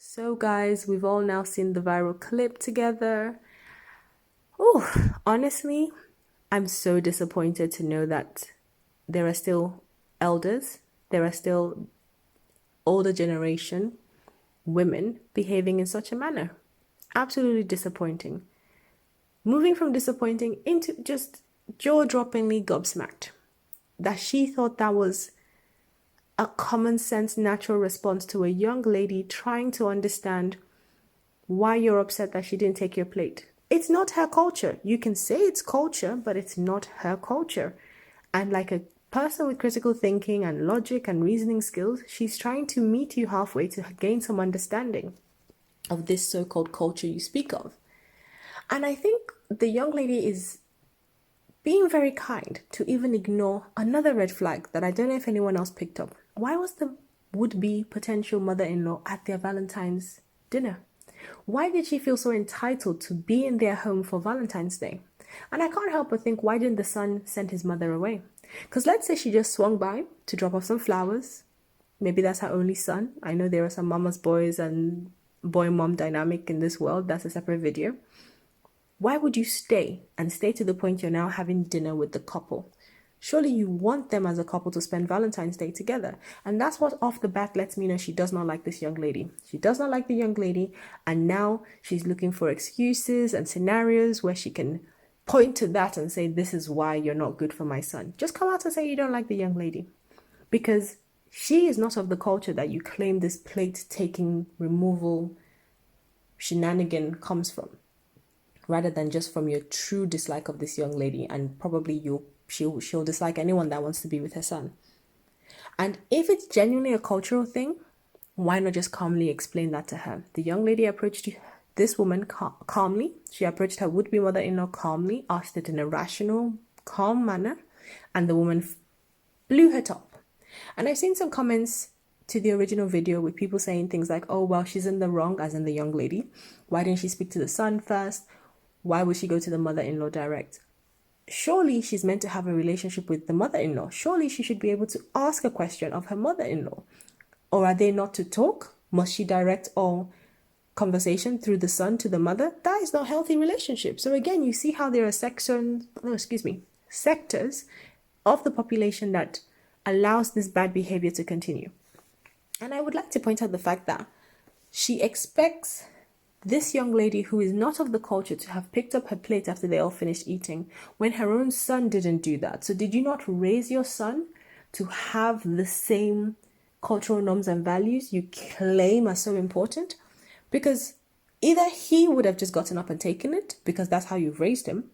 So guys, we've all now seen the viral clip together. Oh, honestly, I'm so disappointed to know that there are still elders, there are still older generation women behaving in such a manner. Absolutely disappointing. Moving from disappointing into just jaw-droppingly gobsmacked. That she thought that was a common sense, natural response to a young lady trying to understand why you're upset that she didn't take your plate. It's not her culture. You can say it's culture, but it's not her culture. And like a person with critical thinking and logic and reasoning skills, she's trying to meet you halfway to gain some understanding of this so-called culture you speak of. And I think the young lady is being very kind to even ignore another red flag that I don't know if anyone else picked up. Why was the would-be potential mother-in-law at their Valentine's dinner? Why did she feel so entitled to be in their home for Valentine's Day? And I can't help but think, why didn't the son send his mother away? Because let's say she just swung by to drop off some flowers. Maybe that's her only son. I know there are some mama's boys and boy-mom dynamic in this world. That's a separate video. Why would you stay to the point you're now having dinner with the couple? Surely you want them as a couple to spend Valentine's Day together. And that's what off the bat lets me know she does not like this young lady. She does not like the young lady. And now she's looking for excuses and scenarios where she can point to that and say, this is why you're not good for my son. Just come out and say you don't like the young lady. Because she is not of the culture that you claim this plate taking removal shenanigan comes from, rather than just from your true dislike of this young lady, and probably she'll dislike anyone that wants to be with her son. And if it's genuinely a cultural thing, why not just calmly explain that to her? The young lady approached this woman calmly. She approached her would-be mother-in-law calmly, asked it in a rational, calm manner, and the woman blew her top. And I've seen some comments to the original video with people saying things like, oh, well, she's in the wrong, as in the young lady. Why didn't she speak to the son first? Why would she go to the mother-in-law direct? Surely she's meant to have a relationship with the mother-in-law. Surely she should be able to ask a question of her mother-in-law. Or are they not to talk? Must she direct all conversation through the son to the mother? That is not a healthy relationship. So again, you see how there are sectors of the population that allows this bad behavior to continue. And I would like to point out the fact that she expects this young lady who is not of the culture to have picked up her plate after they all finished eating, when her own son didn't do that. So did you not raise your son to have the same cultural norms and values you claim are so important? Because either he would have just gotten up and taken it because that's how you've raised him,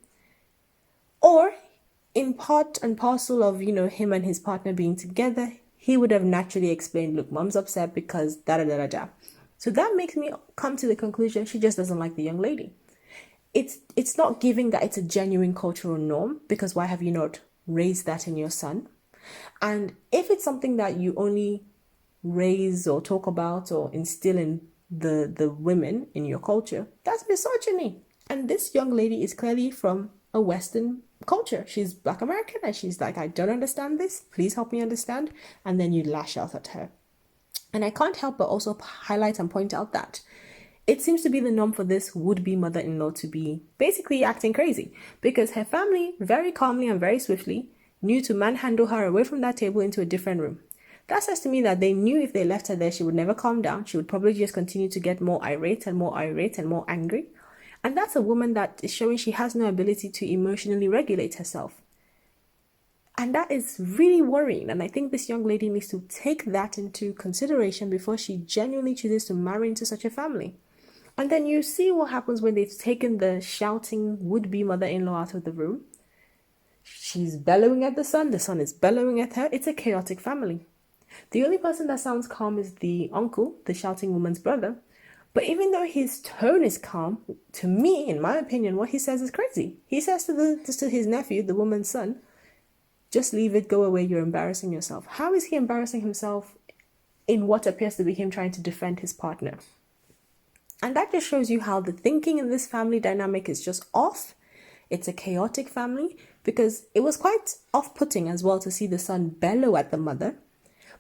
or in part and parcel of, him and his partner being together, he would have naturally explained, look, mom's upset because da-da-da-da-da. So that makes me come to the conclusion she just doesn't like the young lady. It's not giving that it's a genuine cultural norm, because why have you not raised that in your son? And if it's something that you only raise or talk about or instill in the women in your culture, that's misogyny. And this young lady is clearly from a Western culture. She's Black American and she's like, I don't understand this. Please help me understand. And then you lash out at her. And I can't help but also highlight and point out that it seems to be the norm for this would-be mother-in-law to be basically acting crazy, because her family very calmly and very swiftly knew to manhandle her away from that table into a different room. That says to me that they knew if they left her there, she would never calm down. She would probably just continue to get more irate and more irate and more angry. And that's a woman that is showing she has no ability to emotionally regulate herself. And that is really worrying. And I think this young lady needs to take that into consideration before she genuinely chooses to marry into such a family. And then you see what happens when they've taken the shouting would-be mother-in-law out of the room. She's bellowing at the son is bellowing at her. It's a chaotic family. The only person that sounds calm is the uncle, the shouting woman's brother. But even though his tone is calm, to me, in my opinion, what he says is crazy. He says to his nephew, the woman's son, just leave it, go away, you're embarrassing yourself. How is he embarrassing himself in what appears to be him trying to defend his partner? And that just shows you how the thinking in this family dynamic is just off. It's a chaotic family, because it was quite off-putting as well to see the son bellow at the mother.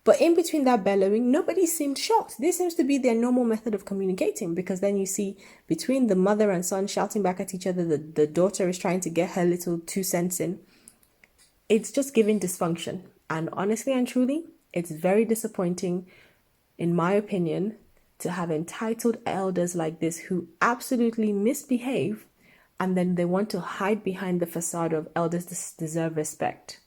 But in between that bellowing, nobody seemed shocked. This seems to be their normal method of communicating, because then you see between the mother and son shouting back at each other, the daughter is trying to get her little 2 cents in. It's just giving dysfunction. And honestly and truly, it's very disappointing, in my opinion, to have entitled elders like this who absolutely misbehave, and then they want to hide behind the facade of elders deserve respect.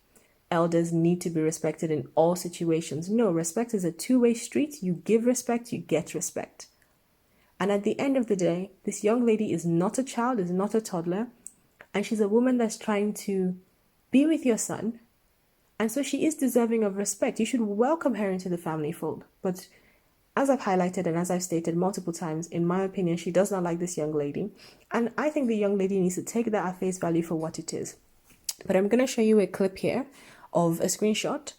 Elders need to be respected in all situations. No, respect is a two-way street. You give respect, you get respect. And at the end of the day, this young lady is not a child, is not a toddler, and she's a woman that's trying to be with your son. And so she is deserving of respect. You should welcome her into the family fold. But as I've highlighted and as I've stated multiple times, in my opinion, she does not like this young lady. And I think the young lady needs to take that at face value for what it is. But I'm going to show you a clip here of a screenshot.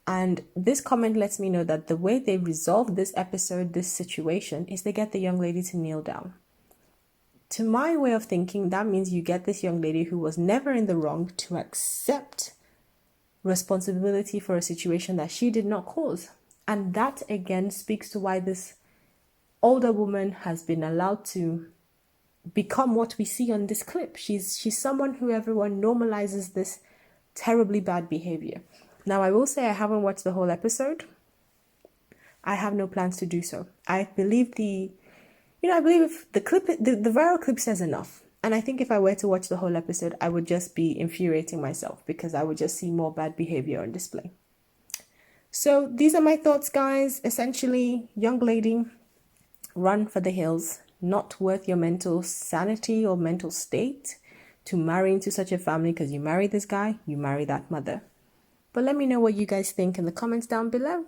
And this comment lets me know that the way they resolve this episode, this situation, is they get the young lady to kneel down. To my way of thinking, that means you get this young lady who was never in the wrong to accept responsibility for a situation that she did not cause. And that again speaks to why this older woman has been allowed to become what we see on this clip. She's someone who everyone normalizes this terribly bad behavior. Now, I will say I haven't watched the whole episode. I have no plans to do so. I believe the viral clip says enough. And I think if I were to watch the whole episode, I would just be infuriating myself, because I would just see more bad behavior on display. So these are my thoughts, guys. Essentially, young lady, run for the hills. Not worth your mental sanity or mental state to marry into such a family, because you marry this guy, you marry that mother. But let me know what you guys think in the comments down below.